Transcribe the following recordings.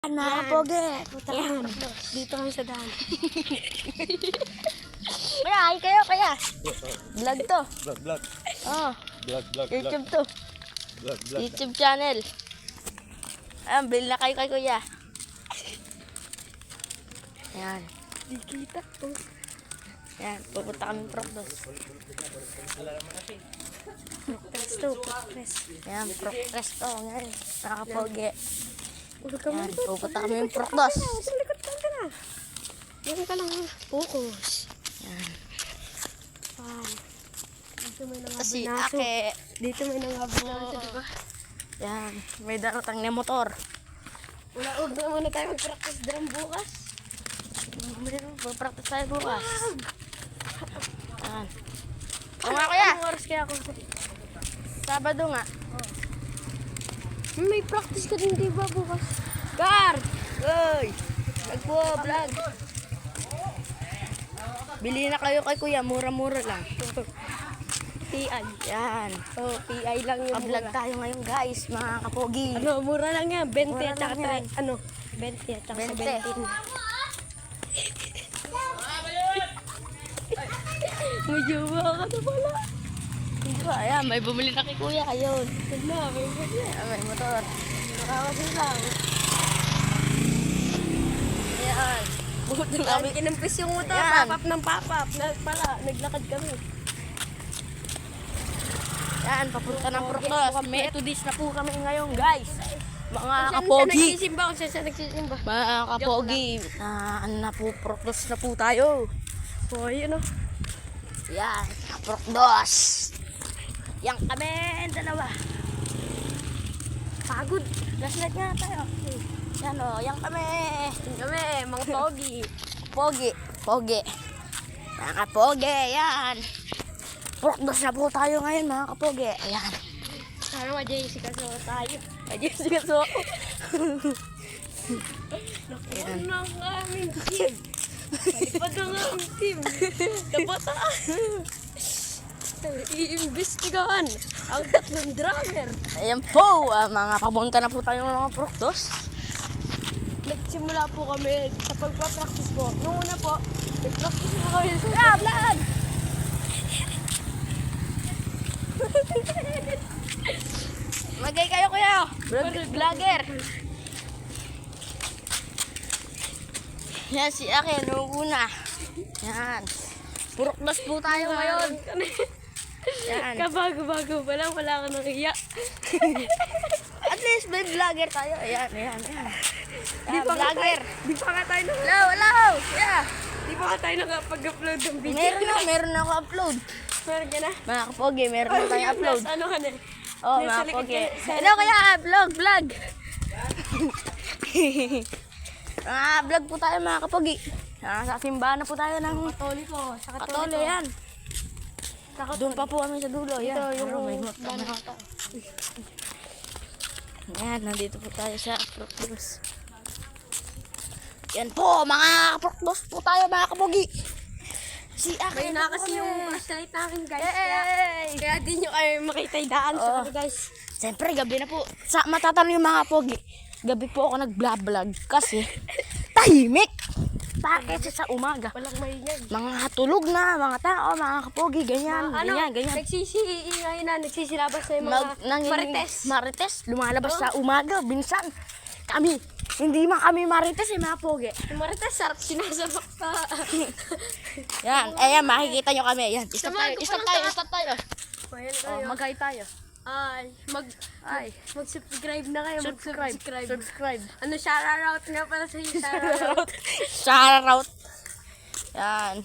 Mga pogi. Yan. Dito kami sa daan. Ay kayo kaya. Vlog to. Vlog. Oh, Vlog. YouTube to. Vlog. YouTube channel. Ayan, bili na kayo kay kuya. Yan. Di kita. Yan, pupunta kami Proctos. Press to. Press. Yan, Proctos to. Yan, nakapogi. Huwag ka Yan, mo. pupunta kami Proctos. Sa likod ka na. Yan ka lang. Focus. Yan. Dito may Kasi nangabunaso. ake. Dito may nangabunaso, diba? Yan, may daratang na motor. Huwag na muna tayo mag-practice drum bukas. Mag-practice tayo bukas. Yan. O nga kuya, Anong oras kaya ako? Sabado nga. May practice ka din, diba, bukas? Guard! Uy! Vlog po, vlog. Bili na kayo kay kuya, mura-mura lang. PI. Yan. Oh, PI lang yung Pa-vlog mura. tayo ngayon guys, mga kapogi. Ano, mura lang yan. 20 Mura at saka lang yan. 20 at saka 20. 17. May jowa ka na pala. Diba, ayan, may bumili na kay kuya, ayun. Ano, may jowa. Ayan, may motor. Nakakasin lang. Ayan. Buti na kami kinampis yung motor. Yan. Papap ng papap. Naglakad kami. Yan, papunta ng Proctos. Methodist na po kami ngayon guys. Mga Kung saan kapogi. nagsisimba? Kung saan nagsisimba? Mga kapogi. Ano na po, Proctos na po tayo. Oh, yun o. Yan, Proctos. Yan kami, dalawa. Pagod. Last night nga tayo. Yan o, yan kami. Yun kami, mga pogi. Pogi. Mga kapogi, yan. Proctos na po tayo ngayon mga kapogi. Ayan. Sana ma-JC ka sa tayo. Ayun, sige so. Ano na ang aming team? Palipad ang aming team. Dapat iimbestigahan ang tatlong drummer. Ayan po, mga papunta na po tayo mga Proctos. Nagsimula po kami sa pagpa-practice po. Noong una po, nag-practice po kami sa vlog! Magay kayo kuya. Vlogger. Yan si Ake, noong una. Yan. Proctos po tayo ngayon. Yan. Kabago-bago pa lang, wala ka nang iya. At least may vlogger tayo. Ayan. Di pa nga Vlogger. Di pa nga tayo Hello. Yeah. Di pa nga tayo nakapag-upload ng video. Meron na ako upload. Meron ka na? Mga kapogi, meron na tayong upload. Ano ka na? Oh, Nasa mga likod kapogi. ka- sa- Hello kaya, vlog. Vlog po tayo mga kapogi. Sa simbahan na po tayo ng Katoliko. Sa Katolo yan. Doon pa po kami sa dulo. Yan. Ito yung Pero may banata. Yan, nandito po tayo sa Proctos. Yan po, mga Proctos po tayo mga kapogi. Si Ake Ayun na kasi yung flashlight namin guys. Yay! Kaya di nyo kayo makita yung daan sa Oo. kami guys. Siyempre, gabi na po. Sa matatanong yung mga pogi. Gabi po ako nag-vlog kasi tahimik. Bakit sa umaga? Walang maingay. Mga tulog na, mga tao, mga kapogi, ganyan, ganyan. Nagsisiingay na, nagsisilabas na yung mga Marites, lumalabas sa umaga, binsan. Kami, hindi man kami marites mga pogi. Yung marites, sarap sinasabak pa. Yan, ayan, makikita nyo kami. Yan, stop Samahan tayo, ko stop tayo. Ayan Oh, tayo. mag-hi tayo. Mag-subscribe na kayo. Subscribe. Ano, shoutout nga pala sa iyo. Shoutout. Shoutout. Yan.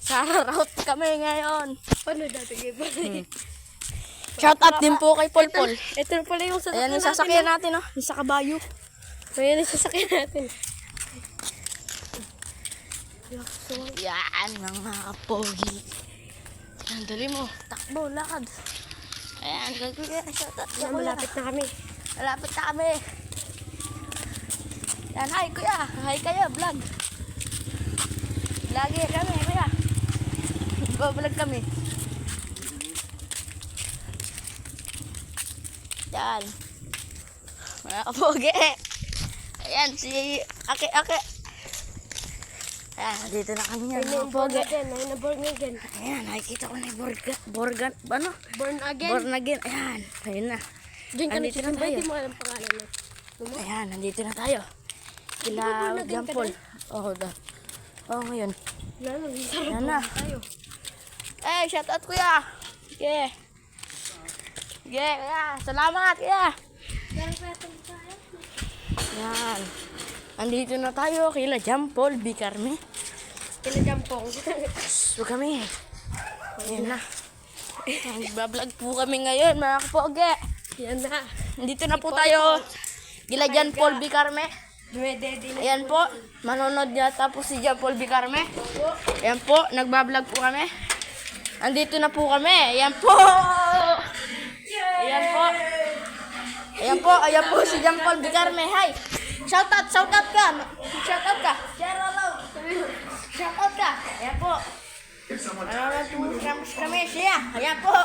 Shoutout kami ngayon. Paano dati kayo ba? Shoutout din po kay Polpol. Ito na pala yung sasakyan Ayan yung sasakyan natin, oh. Yung sa kabayo. Ayan yung sasakyan natin. Yan, mga kapogi. Yan, dali mo. Takbo, lakad. Ayan, gagawin. Shoutout sa kuya. Malapit na kami. Malapit na kami. Yan, hi kuya. Hi kayo, vlog. Vlogger kami, kuya. Vlog kami. Yan. Mga kapogi. Ayan, si Ake. Ayan, dito na kami yan, mga pogi. Born again. Ayan, nakikita ko na yung Born again. Born again. Ayan, ayun na. Diyan ka Andito na nagsisimba, tayo. hindi mo alam pangalan na. Ayan, nandito na tayo. Kila Born again John ka Paul. Oo, ngayon. Ayan na. Tayo. Eh, shout out kuya. Yeah. Yeah, kuya. Salamat, kuya. Yan. Andito na tayo kila John Paul Bicarme. Kinajampong. Huwag kami. Ayan na. Nagbablog po kami ngayon, mga kapoge. Yan na. Dito na po tayo. Gila John Paul Bicarme. Dumedede na. Ayan po. Manonood yata po si John Paul Bicarme. Ayan po. Nagbablog po kami. Andito na po kami. Ayan po. Ayan po. Ayan po si John Paul Bicarme. Hi. Shout out ka. Shout out ka. Ayan po. Manonood po kami siya. Ayan po.